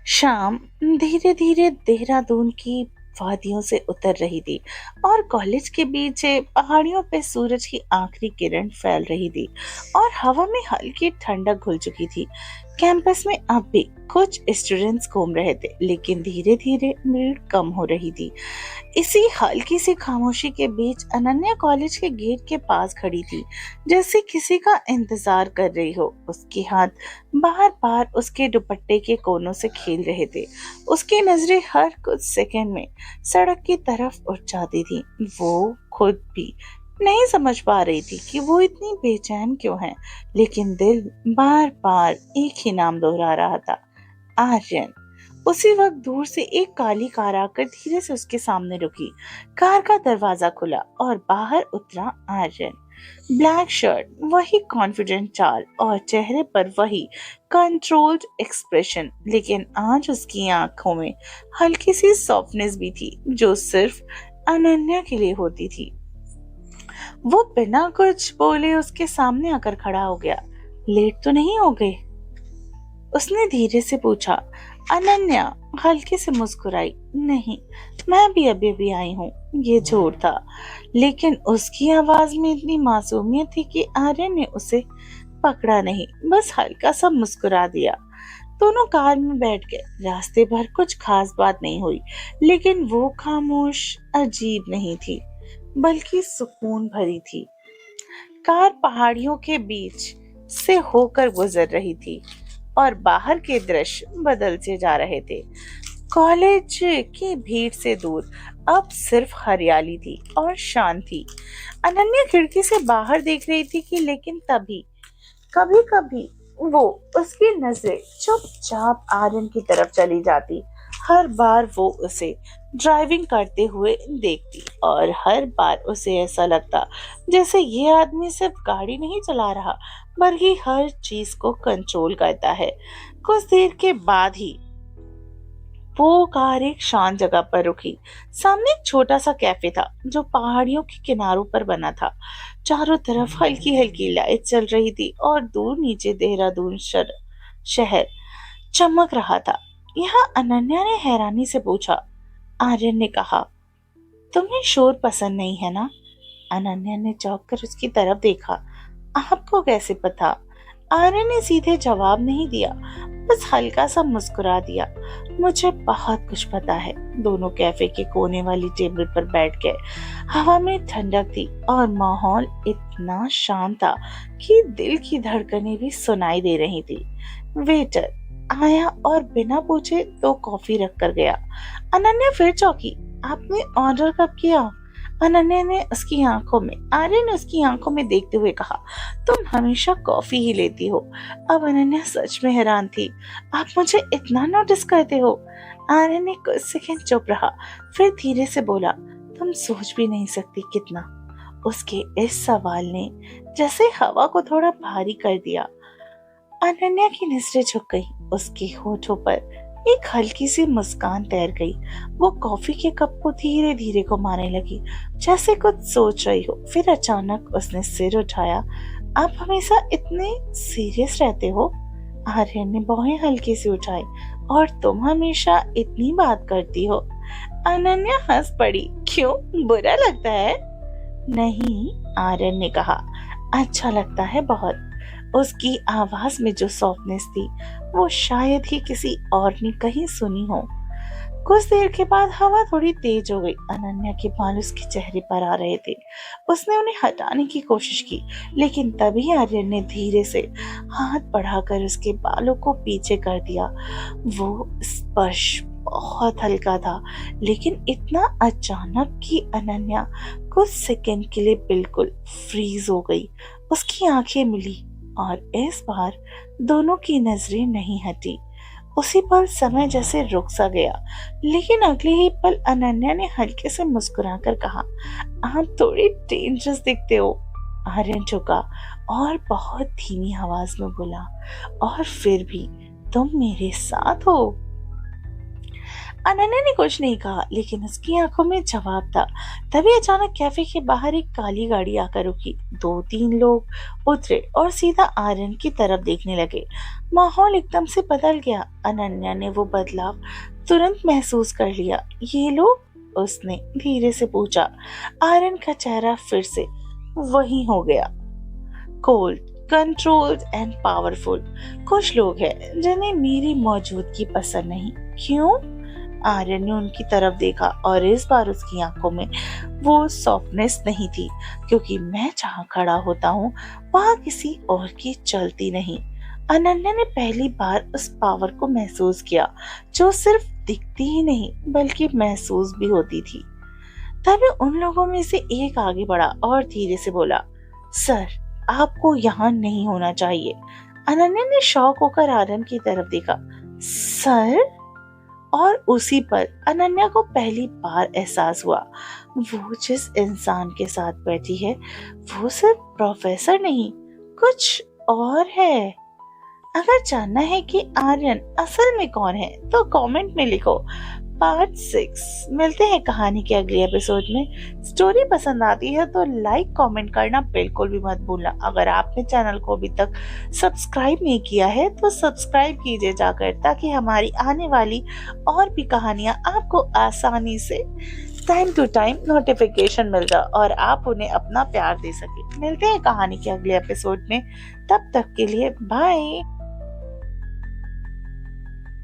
शाम धीरे धीरे देहरादून की वादियों से उतर रही थी और कॉलेज के बीच पहाड़ियों पे सूरज की आखिरी किरण फैल रही थी और हवा में हल्की ठंडक घुल चुकी थी। कैंपस में अब भी कुछ स्टूडेंट्स घूम रहे थे, लेकिन धीरे धीरे भीड़ कम हो रही थी। इसी हल्की सी खामोशी के बीच अनन्या कॉलेज के गेट के पास खड़ी थी, जैसे किसी का इंतजार कर रही हो। उसके हाथ बार बार उसके दुपट्टे के कोनों से खेल रहे थे। उसकी नजरें हर कुछ सेकंड में सड़क की तरफ उठ जाती थी। वो खुद भी नहीं समझ पा रही थी कि वो इतनी बेचैन क्यों है, लेकिन दिल बार बार एक ही नाम दोहरा रहा था, आर्यन। उसी वक्त दूर से एक काली कार आकर धीरे से उसके सामने रुकी। कार का दरवाजा खुला और बाहर उतरा आर्यन। ब्लैक शर्ट, वही कॉन्फिडेंट चाल और चेहरे पर वही कंट्रोल्ड एक्सप्रेशन, लेकिन आज उसकी आंखों में हल्की सी सॉफ्टनेस भी थी, जो सिर्फ अनन्या के लिए होती थी। वो बिना कुछ बोले उसके सामने आकर खड़ा हो गया। लेट तो नहीं हो गए? उसने धीरे से पूछा। अनन्या हल्के से मुस्कुराई। नहीं, मैं भी अभी अभी आई हूँ। ये झूठ था, लेकिन उसकी आवाज में इतनी मासूमियत थी कि आर्यन ने उसे पकड़ा नहीं, बस हल्का सा मुस्कुरा दिया। दोनों कार में बैठ गए। रास्ते भर कुछ खास बात नहीं हुई, लेकिन वो खामोश अजीब नहीं थी, बल्कि सुकून भरी थी। कार पहाड़ियों के बीच से होकर गुजर रही थी और बाहर के दृश्य बदलते जा रहे थे। कॉलेज की भीड़ से दूर अब सिर्फ हरियाली थी और शांति। अनन्या खिड़की से बाहर देख रही थी कि लेकिन तभी कभी कभी वो उसकी नजरें चुपचाप आर्यन की तरफ चली जाती। हर बार वो उसे ड्राइविंग करते हुए देखती और हर बार उसे ऐसा लगता जैसे ये आदमी सिर्फ गाड़ी नहीं चला रहा, बल्कि हर चीज को कंट्रोल करता है। कुछ देर के बाद ही वो कार एक शांत जगह पर रुकी। सामने एक छोटा सा कैफे था, जो पहाड़ियों के किनारों पर बना था। चारों तरफ हल्की हल्की लाइट चल रही थी और दूर नीचे देहरादून शहर चमक रहा था। यहाँ अनन्या ने हैरानी से पूछा। आर्यन ने कहा, तुम्हें शोर पसंद नहीं है ना? अनन्या ने चौंक कर उसकी तरफ देखा। आपको कैसे पता? आर्यन ने सीधे जवाब नहीं दिया, बस हल्का सा मुस्कुरा दिया। मुझे बहुत कुछ पता है। दोनों कैफे के कोने वाली टेबल पर बैठ गए। हवा में ठंडक थी और माहौल इतना शांत था कि दिल की धड़कनें भी सुनाई दे रही थी। वेटर आया और बिना पूछे दो कॉफी रख कर गया। अनन्या फिर चौंकी। आपने ऑर्डर कब किया? अनन्या ने उसकी आंखों में आर्यन ने उसकी आंखों में देखते हुए कहा, तुम हमेशा कॉफी ही लेती हो। अब अनन्या सच में हैरान थी। आप मुझे इतना नोटिस करते हो? आर्यन ने कुछ सेकंड चुप रहा, फिर धीरे से बोला, तुम सोच भी नहीं सकती कितना। उसके इस सवाल ने जैसे हवा को थोड़ा भारी कर दिया। अनन्या की नजरें झुक गई। उसके होठों पर एक हल्की सी मुस्कान तैर गई। वो कॉफी के कप को धीरे धीरे घुमाने लगी, जैसे कुछ सोच रही हो। फिर अचानक उसने सिर उठाया। आप हमेशा इतने सीरियस रहते हो? आर्यन ने बाहें हल्की सी उठाई। और तुम हमेशा इतनी बात करती हो? अनन्या हंस पड़ी। क्यों, बुरा लगता है? नहीं, आर्यन ने कहा, अच्छा लगता है बहुत। उसकी आवाज में जो सॉफ्टनेस थी, वो शायद ही किसी और ने कहीं सुनी हो। कुछ देर के बाद हवा थोड़ी तेज हो गई। अनन्या के बाल उसके चेहरे पर आ रहे थे। उसने उन्हें हटाने की कोशिश की, लेकिन तभी आर्यन ने धीरे से हाथ बढ़ाकर उसके बालों को पीछे कर दिया। वो स्पर्श बहुत हल्का था, लेकिन इतना अचानक कि अनन्या कुछ सेकंड के लिए बिल्कुल फ्रीज हो गई। उसकी आंखें मिली और इस बार दोनों की नजरें नहीं हटी। उसी पल समय जैसे रुक सा गया, लेकिन अगले ही पल अनन्या ने हल्के से मुस्कुराकर कहा, आप थोड़ी डेंजरस दिखते हो। आर्यन झुका और बहुत धीमी आवाज में बोला, और फिर भी तुम मेरे साथ हो। अनन्या ने कुछ नहीं कहा, लेकिन उसकी आंखों में जवाब था। तभी अचानक कैफे के बाहर एक काली गाड़ी आकर रुकी। 2-3 लोग उतरे और सीधा आर्यन की तरफ देखने लगे। माहौल एकदम से बदल गया। अनन्या ने वो बदलाव तुरंत महसूस कर लिया। ये लोग? उसने धीरे से पूछा। आर्यन का चेहरा फिर से वही हो गया, कोल्ड, कंट्रोल्ड एंड पावरफुल। कुछ लोग हैं जिन्हें मेरी मौजूदगी पसंद नहीं। क्यों? आर्यन ने उनकी तरफ देखा और इस बार उसकी आंखों में वो सॉफ्टनेस नहीं थी, क्योंकि मैं जहाँ खड़ा होता हूँ वहाँ किसी और की चलती नहीं। अनन्या ने पहली बार उस पावर को महसूस किया, जो सिर्फ दिखती ही नहीं बल्कि महसूस भी होती थी। तभी उन लोगों में से एक आगे बढ़ा और धीरे से बोला, सर, आपको यहाँ नहीं होना चाहिए। अनन्या ने शॉक होकर आर्यन की तरफ देखा। सर? और उसी पर अनन्या को पहली बार एहसास हुआ, वो जिस इंसान के साथ बैठी है वो सिर्फ प्रोफेसर नहीं, कुछ और है। अगर जानना है कि आर्यन असल में कौन है तो कमेंट में लिखो। पार्ट 6। मिलते हैं कहानी के अगले एपिसोड में। स्टोरी पसंद आती है तो लाइक कमेंट करना बिल्कुल भी मत भूलना। अगर आपने चैनल को अभी तक सब्सक्राइब नहीं किया है तो सब्सक्राइब कीजिए जाकर, ताकि हमारी आने वाली और भी कहानियां आपको आसानी से टाइम टू टाइम नोटिफिकेशन मिल जाए और आप उन्हें अपना प्यार दे सके। मिलते हैं कहानी के अगले एपिसोड में। तब तक के लिए बाय।